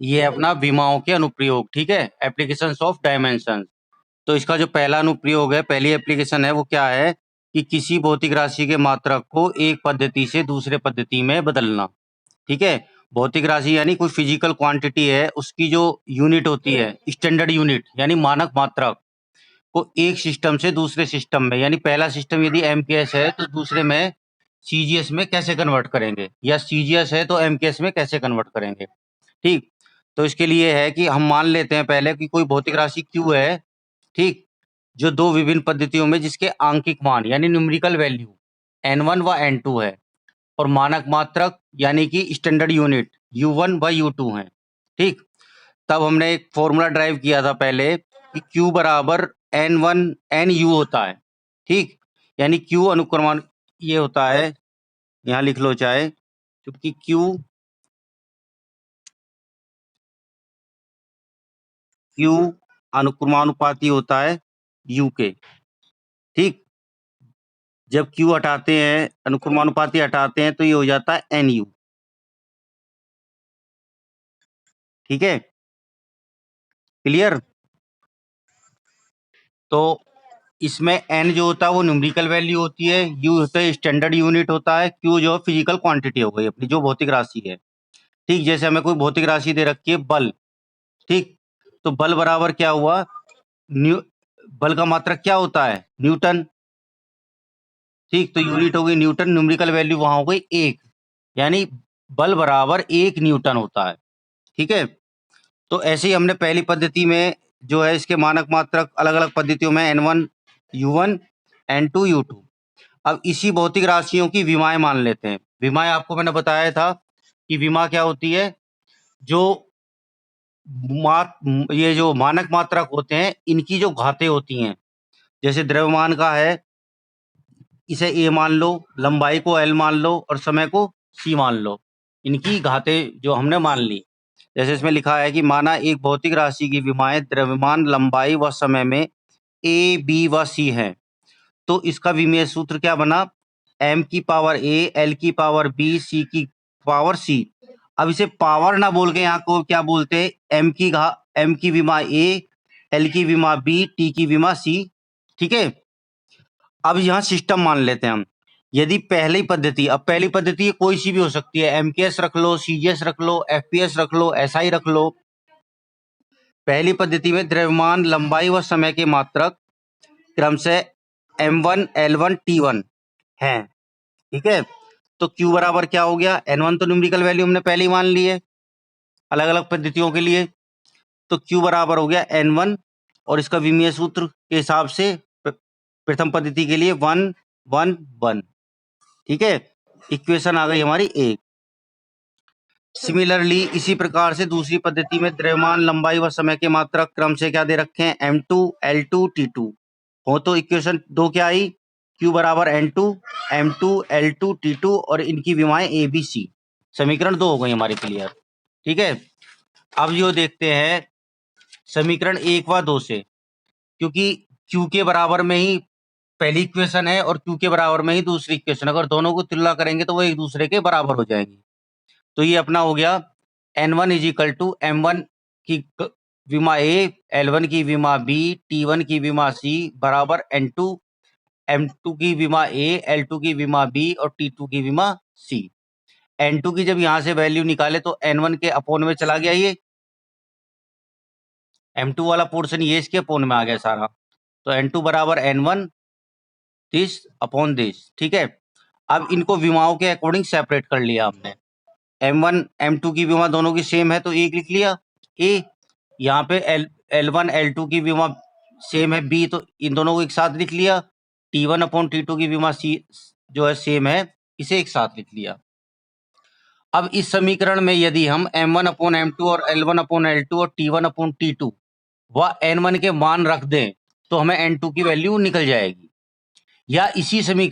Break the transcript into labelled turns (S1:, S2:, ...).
S1: ये है अपना विमाओं के अनुप्रयोग, ठीक है, एप्लीकेशंस ऑफ डायमेंशन। तो इसका जो पहला अनुप्रयोग है, पहली एप्लीकेशन है, वो क्या है कि किसी भौतिक राशि के मात्रक को एक पद्धति से दूसरे पद्धति में बदलना, ठीक है। भौतिक राशि यानी कोई फिजिकल क्वांटिटी है, उसकी जो यूनिट होती है, स्टैंडर्ड यूनिट यानी मानक मात्रक, को एक सिस्टम से दूसरे सिस्टम में, यानी पहला सिस्टम यदि एमकेएस है तो दूसरे में सीजीएस में कैसे कन्वर्ट करेंगे, या सीजीएस है तो एमकेएस में कैसे कन्वर्ट करेंगे, ठीक। तो इसके लिए है कि हम मान लेते हैं पहले कि कोई भौतिक राशि क्यू है, ठीक, जो दो विभिन्न पद्धतियों में जिसके आंकिक मान यानी न्यूमेरिकल वैल्यू n1 व n2 है, और मानक मात्रक यानी कि स्टैंडर्ड यूनिट u1 व u2 है, ठीक। तब हमने एक फॉर्मूला ड्राइव किया था पहले कि Q बराबर n1 nu होता है, ठीक, यानी Q अनुक्रमान ये होता है, यहाँ लिख लो चाहे, क्योंकि Q अनुक्रमानुपाती होता है U के, ठीक। जब Q हटाते हैं, अनुक्रमानुपाती हटाते हैं, तो ये हो जाता है NU, ठीक है, क्लियर। तो इसमें n जो होता है वो न्यूमेरिकल वैल्यू होती है, U होता है स्टैंडर्ड यूनिट होता है, Q जो फिजिकल क्वांटिटी हो गई अपनी जो भौतिक राशि है, ठीक। जैसे हमें कोई भौतिक राशि दे रखी है बल, ठीक, तो बल बराबर क्या हुआ, न्यू बल का मात्रक क्या होता है, न्यूटन, ठीक। तो यूनिट हो गई न्यूटन, न्यूमेरिकल वैल्यू वहां हो गई 1, यानी बल बराबर 1 न्यूटन होता है, ठीक है। तो ऐसे ही हमने पहली पद्धति में जो है इसके मानक मात्रक अलग अलग पद्धतियों में n1 u1 n2 u2। अब इसी भौतिक राशियों की विमाएं मान लेते हैं। विमाएं आपको मैंने बताया था कि विमा क्या होती है, जो ये जो मानक मात्रक होते हैं इनकी जो घातें होती हैं, जैसे द्रव्यमान का है, इसे ए मान लो, लंबाई को एल मान लो और समय को सी मान लो, इनकी घातें जो हमने मान ली। जैसे इसमें लिखा है कि माना एक भौतिक राशि की विमाएं द्रव्यमान, लंबाई व समय में ए, बी व सी हैं, तो इसका विमेय सूत्र क्या बना, एम की पावर ए, एल की पावर बी, सी की पावर सी। अब इसे पावर ना बोल के यहाँ को क्या बोलते हैं, एम की विमा ए, एल की विमा बी, टी की विमा सी, ठीक है। अब यहाँ सिस्टम मान लेते हैं हम। यदि पहली पद्धति, अब पहली पद्धति कोई सी भी हो सकती है, एमकेएस रख लो, सीजीएस रख लो, एफपीएस रख लो, एसआई रख लो। पहली पद्धति में द्रव्यमान, लंबाई व समय के मात्रक क्रम से m1 l1 t1 है, ठीक है। तो Q बराबर क्या हो गया, n1 तो न्यूमेरिकल वैल्यू हमने पहले ही मान ली है अलग अलग पद्धतियों के लिए, तो Q बराबर हो गया n1, और इसका विमीय सूत्र के हिसाब से प्रथम पद्धति के लिए 1 1 1, ठीक है। इक्वेशन आ गई हमारी एक। सिमिलरली इसी प्रकार से दूसरी पद्धति में द्रव्यमान, लंबाई व समय के मात्रक क्रम से क्या दे रखे हैं, m2 l2 t2 हो, तो इक्वेशन 2 क्या आई, Q बराबर n2 m2 l2 t2 और इनकी विमाएं a b c। समीकरण 2 हो गई हमारी क्लियर, ठीक है। अब जो देखते हैं समीकरण 1 व 2 से, क्योंकि Q के बराबर में ही पहली इक्वेशन है और Q के बराबर में ही दूसरी इक्वेशन, अगर दोनों को तुलना करेंगे तो वो एक दूसरे के बराबर हो जाएंगी। तो ये अपना हो गया n1 is equal to m1 की विमा a, l1 की विमा b, t1 की विमा c बराबर n2 m2 की विमा a, l2 की विमा b और t2 की विमा c। n2 की जब यहां से वैल्यू निकाले तो n1 के अपोन में चला गया, ये m2 वाला पोर्शन ये इसके अपोन में आ गया सारा, तो n2 बराबर n1 दिस अपॉन दिस, ठीक है। अब इनको विमाओं के अकॉर्डिंग सेपरेट कर लिया हमने, m1 m2 की विमा दोनों की सेम है तो एक लिख लिया a, यहाँ पे l1 l2 की विमा सेम है b, तो इन दोनों को एक साथ लिख लिया, t1 अपॉन t2 की विमा c जो है सेम है, इसे एक साथ लिख लिया। अब इस समीकरण में यदि हम m1 अपॉन m2 और l1 अपॉन l2 और t1 अपॉन t2 व n1 के मान रख दें तो हमें n2 की वैल्यू निकल जाएगी, या इसी समीकरण